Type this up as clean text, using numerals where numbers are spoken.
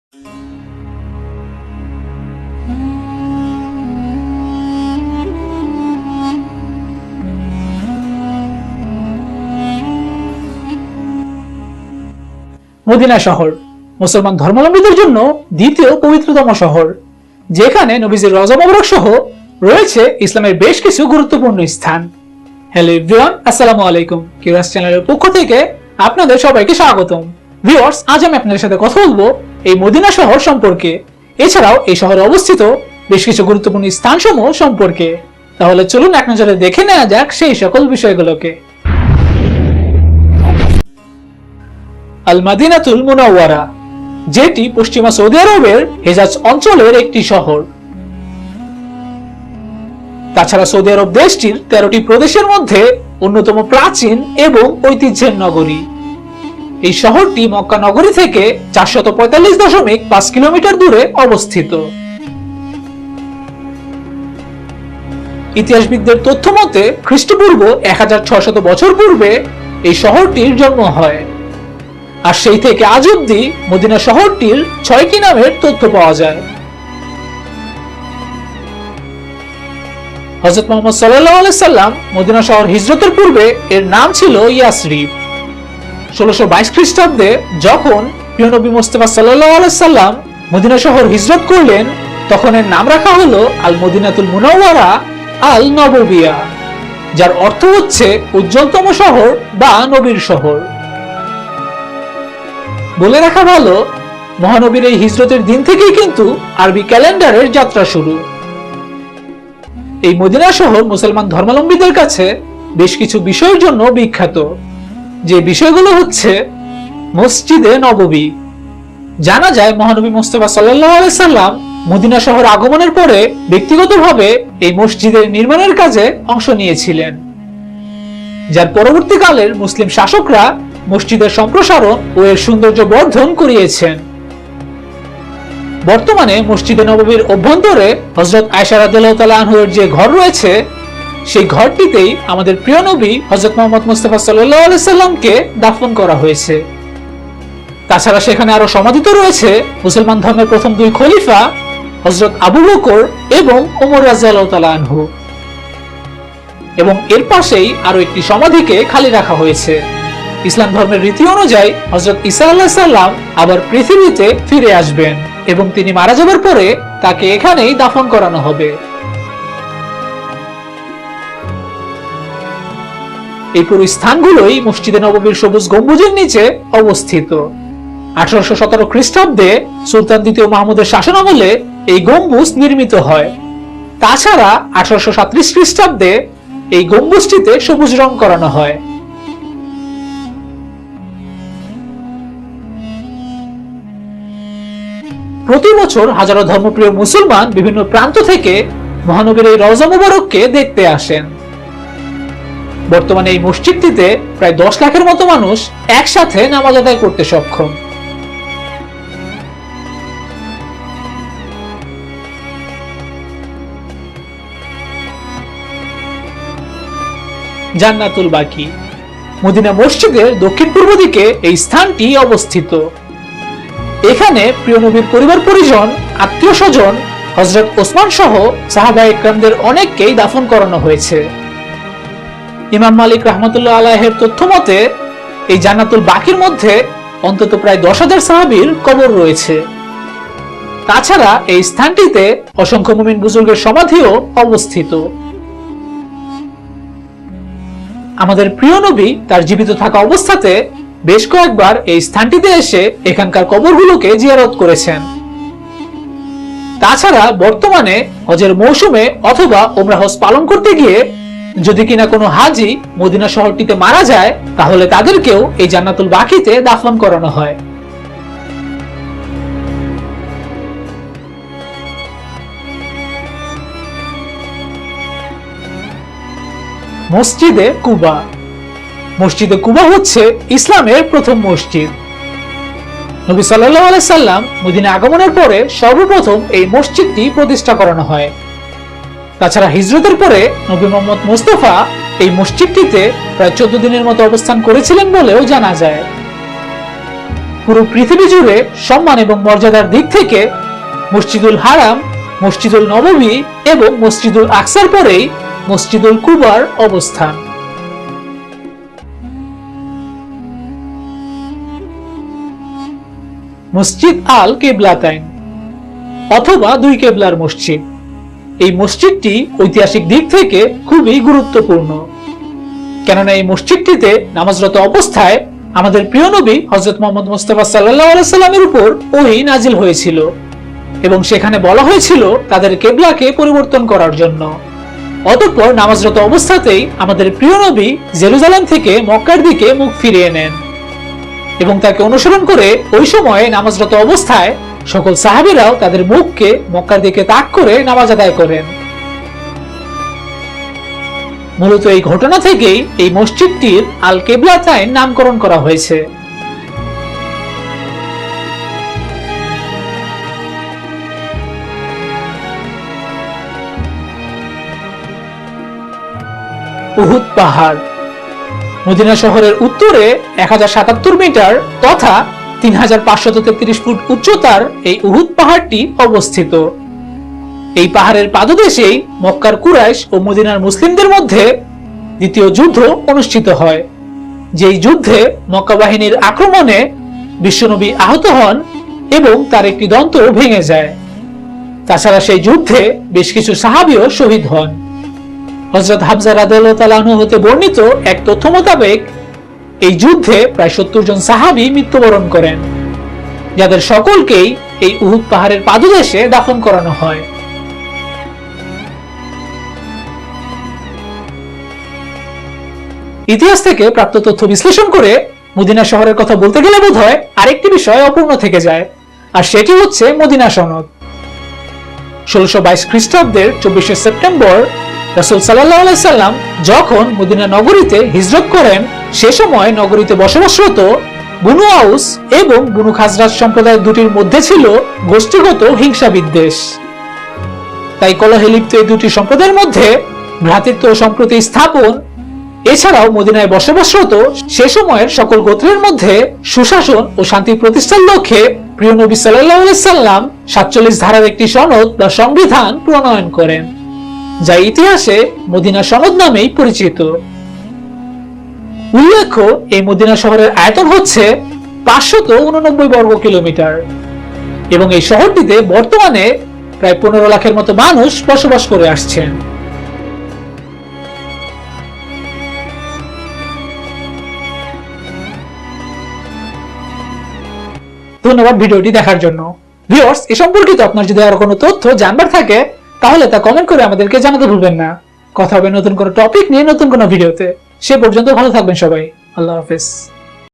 Medina শহর মুসলমান ধর্মাবলম্বীদের জন্য দ্বিতীয় পবিত্রতম শহর, যেখানে নবীজির রওজা মুবারক সহ রয়েছে ইসলামের বেশ কিছু গুরুত্বপূর্ণ স্থান। হ্যালো এভরিওয়ান, আসসালামু আলাইকুম। কিউরাস চ্যানেলের পক্ষ থেকে আপনাদের সবাইকে স্বাগতম। ভিউয়ার্স, আজ আমি আপনাদের সাথে কথা বলবো এই মদিনা শহর সম্পর্কে, এছাড়াও এই শহরে অবস্থিত বেশ কিছু গুরুত্বপূর্ণ স্থানসমূহ সম্পর্কে। তাহলে চলুন এক নজরে দেখে নেওয়া যাক সেই সকল বিষয়গুলোকে। আল মাদিনাতুল মুনাওয়ারা, যেটি পশ্চিমা সৌদি আরবের হেজাজ অঞ্চলের একটি শহর। তাছাড়া সৌদি আরব দেশটির 13টি প্রদেশের মধ্যে অন্যতম প্রাচীন এবং ঐতিহ্যের নগরী। এই শহরটি মক্কা নগরী থেকে 445.5 কিলোমিটার দূরে অবস্থিত। ইতিহাসবিদদের তথ্য মতে খ্রিস্টপূর্ব 1600 বছর পূর্বে এই শহরটির জন্ম হয়, আর সেই থেকে আজ অব্দি মদিনা শহরটির 6টি নামের তথ্য পাওয়া যায়। হযরত মুহাম্মদ সাল্লাল্লাহু আলাইহি সাল্লাম মদিনা শহর হিজরতের পূর্বে এর নাম ছিল ইয়াসরিব। 1622 খ্রিস্টাব্দে যখন প্রিয় নবী মুস্তাফা সাল্লাল্লাহু আলাইহি সাল্লাম মদিনা শহর হিজরত করলেন, তখন এর নাম রাখা হলো আল মদিনাতুল মুনাওয়ারা আল নববিয়া, যার অর্থ হচ্ছে উজ্জ্বলতম শহর বা নবীর শহর। বলে রাখা ভালো, মহানবীর এই হিজরতের দিন থেকেই কিন্তু আরবি ক্যালেন্ডারের যাত্রা শুরু। এই মদিনা শহর মুসলমান ধর্মাবলম্বীদের কাছে বেশ কিছু বিষয়ের জন্য বিখ্যাত, যে বিষয়গুলো হচ্ছে মসজিদে নববী। জানা যায় মহানবী মুস্তাফা সাল্লাল্লাহু আলাইহি সাল্লাম মদিনা শহর আগমনের পরে ব্যক্তিগতভাবে এই মসজিদের নির্মাণের কাজে অংশ নিয়েছিলেন, যার পরবর্তীকালের মুসলিম শাসকরা মসজিদের সম্প্রসারণ ও এর সৌন্দর্য বর্ধন করিয়েছেন। বর্তমানে মসজিদে নববীর অভ্যন্তরে হযরত আয়েশা রাদিয়াল্লাহু তাআলা আনহার যে ঘর রয়েছে, সেই ঘরটিতেই আমাদের প্রিয় নবী হযরত মুহাম্মদ মুস্তাফা সাল্লাল্লাহু আলাইহি সাল্লামকে দাফন করা হয়েছে। তাছাড়া সেখানে আরো সমাধিত রয়েছে মুসলমান ধর্মের প্রথম দুই খলিফা হযরত আবু বকর এবং ওমর রাদিয়াল্লাহু তাআলা আনহু, এবং এর পাশেই আরো একটি সমাধিকে খালি রাখা হয়েছে। ইসলাম ধর্মের রীতি অনুযায়ী হযরত ঈসা আলাইহিস সালাম আবার পৃথিবীতে ফিরে আসবেন এবং তিনি মারা যাবার পরে তাকে এখানেই দাফন করানো হবে। এই পুরো স্থানগুলোই মসজিদে নববীর সবুজ গম্বুজের নিচে অবস্থিত। 1817 খ্রিস্টাব্দে সুলতান দ্বিতীয় মাহমুদের শাসনামলে এই গম্বুজ নির্মিত হয়। তাছাড়া 1837 খ্রিস্টাব্দে এই গম্বুজটিতে সবুজ রং করানো হয়। প্রতি বছর হাজারো ধর্মপ্রিয় মুসলমান বিভিন্ন প্রান্ত থেকে মহানবীর এই রওজা মুবারককে দেখতে আসেন। বর্তমানে এই মসজিদটিতে প্রায় 10 লাখের মতো মানুষ একসাথে নামাজ আদায় করতে সক্ষম। জান্নাতুল বাকি, মদিনা মসজিদের দক্ষিণ পূর্ব দিকে এই স্থানটি অবস্থিত। এখানে প্রিয় নবীর পরিবার পরিজন, আত্মীয় স্বজন, হযরত ওসমান সহ সাহাবায়ে কেরামদের অনেককেই দাফন করানো হয়েছে। ইমাম মালিক রাহমাতুল্লাহ আলাইহির তথ্য মতে এই জান্নাতুল বাকির মধ্যে অন্তত প্রায় 10,000 সাহাবীর কবর রয়েছে। তাছাড়া এই স্থানটিতে অসংখ্য মুমিন বুজুর্গের সমাধিও অবস্থিত। আমাদের প্রিয় নবী তার জীবিত থাকা অবস্থাতে বেশ কয়েকবার এই স্থানটিতে এসে এখানকার কবরগুলোকে জিয়ারত করেছেন। তাছাড়া বর্তমানে হজের মৌসুমে অথবা ওমরা হজ পালন করতে গিয়ে যদি কিনা কোনো হাজি মদিনা শহরটিতে মারা যায়, তাহলে তাদেরকেও এই জান্নাতুল বাকিতে দাফন করানো হয়। মসজিদে কুবা, মসজিদে কুবা হচ্ছে ইসলামের প্রথম মসজিদ। নবী সাল্লাল্লাহু আলাইহি সাল্লাম মদিনা আগমনের পরে সর্বপ্রথম এই মসজিদটি প্রতিষ্ঠা করানো হয়। তাছাড়া হিজরতের পরে নবী মুহাম্মদ মুস্তাফা এই মসজিদটিতে প্রায় 14 দিনের মতো অবস্থান করেছিলেন বলেও জানা যায়। পুরো পৃথিবী জুড়ে সম্মান এবং মর্যাদার দিক থেকে মসজিদুল হারাম, মসজিদুল নববী এবং মসজিদুল আকসার পরেই মসজিদুল কুবার অবস্থান। মসজিদ আল কিবলাতাইন অথবা দুই কেবলার মসজিদ। এই মসজিদটি ঐতিহাসিক দিক থেকে খুবই গুরুত্বপূর্ণ, কেননা এই মসজিদটিতে নামাজরত অবস্থায় আমাদের প্রিয় নবী হযরত মুহাম্মদ মুস্তাফা সাল্লাল্লাহু আলাইহি সাল্লামের উপর ওহী নাজিল হয়েছিল এবং সেখানে বলা হয়েছিল তাদের কেবলাকে পরিবর্তন করার জন্য। অতঃপর নামাজরত অবস্থাতেই আমাদের প্রিয় নবী জেরুজালেম থেকে মক্কার দিকে মুখ ফিরিয়ে নেন এবং তাকে অনুসরণ করে ওই সময়ে নামাজরত অবস্থায় সকল সাহাবীরাও তাদের মুখকে মক্কার দিকে তাক করে নামাজ আদায় করেন। মূলত এই ঘটনা থেকেই এই মসজিদটির আল কিবলাতাইন নামকরণ করা হয়েছে। উহুদ পাহাড় মদিনা শহরের উত্তরে 1077 মিটার তথা 3533 ফুট উচ্চতার এই উহুদ পাহাড়টি অবস্থিত। এই পাহাড়ের পাদদেশেই মক্কার কুরাইশ ও মদিনার মুসলিমদের মধ্যে দ্বিতীয় যুদ্ধ অনুষ্ঠিত হয়, যেই যুদ্ধে মক্কা বাহিনীর আক্রমণে বিশ্বনবী আহত হন এবং তার একটি দন্ত ভেঙে যায়। তাছাড়া সেই যুদ্ধে বেশ কিছু সাহাবীও শহীদ হন। হযরত হামজা রাদিয়াল্লাহু তাআলা আনহু হতে বর্ণিত এক তথ্য মোতাবেক এই যুদ্ধে প্রায় 70 জন সাহাবী মৃত্যুবরণ করেন, যাদের সকলকেই এই উহুদ পাহাড়ের পাদদেশে দাফন করানো হয়। ইতিহাস থেকে প্রাপ্ত তথ্য বিশ্লেষণ করে মদিনা শহরের কথা বলতে গেলে বোধহয় আরেকটি বিষয় অপূর্ণ থেকে যায়, আর সেটি হচ্ছে মদিনা সনদ। 1622 খ্রিস্টাব্দের 24শে সেপ্টেম্বর রাসূল সাল্লাল্লাহু আলাইহি সাল্লাম যখন মদিনা নগরীতে হিজরত করেন, সে সময় নগরীতে বসবাসরত বনু আউস এবং বনু খাজরাজ সম্প্রদায় দুটির মধ্যে ছিল গোষ্ঠীগত হিংসা বিদ্বেষ। তাই কলহে লিপ্ত এই দুটি সম্প্রদায়ের মধ্যে ভ্রাতৃত্ব ও সম্প্রীতি স্থাপন, এছাড়াও মদিনায় বসবাসরত সে সময়ের সকল গোত্রের মধ্যে সুশাসন ও শান্তি প্রতিষ্ঠার লক্ষ্যে প্রিয় নবী সাল্লাল্লাহু আলাইহি সাল্লাম 47 ধারার একটি সনদ বা সংবিধান প্রণয়ন করেন, যা ইতিহাসে মদিনা সনদ নামেই পরিচিত। উল্লেখ্য, এই মদিনা শহরের আয়তন হচ্ছে 589 বর্গ কিলোমিটার এবং এই শহরটিতে বর্তমানে প্রায় 15 লাখের মতো মানুষ বসবাস করে আসছেন। ধন্যবাদ ভিডিওটি দেখার জন্য। ভিউয়ার্স, এ সম্পর্কিত আপনার যদি আরো কোনো তথ্য জানবার থাকে তাহলে তা কমেন্ট করে আমাদেরকে জানাতে ভুলবেন না। কথা হবে নতুন কোনো টপিক নিয়ে নতুন কোনো ভিডিওতে। সে পর্যন্ত ভালো থাকবেন সবাই। আল্লাহ হাফেজ।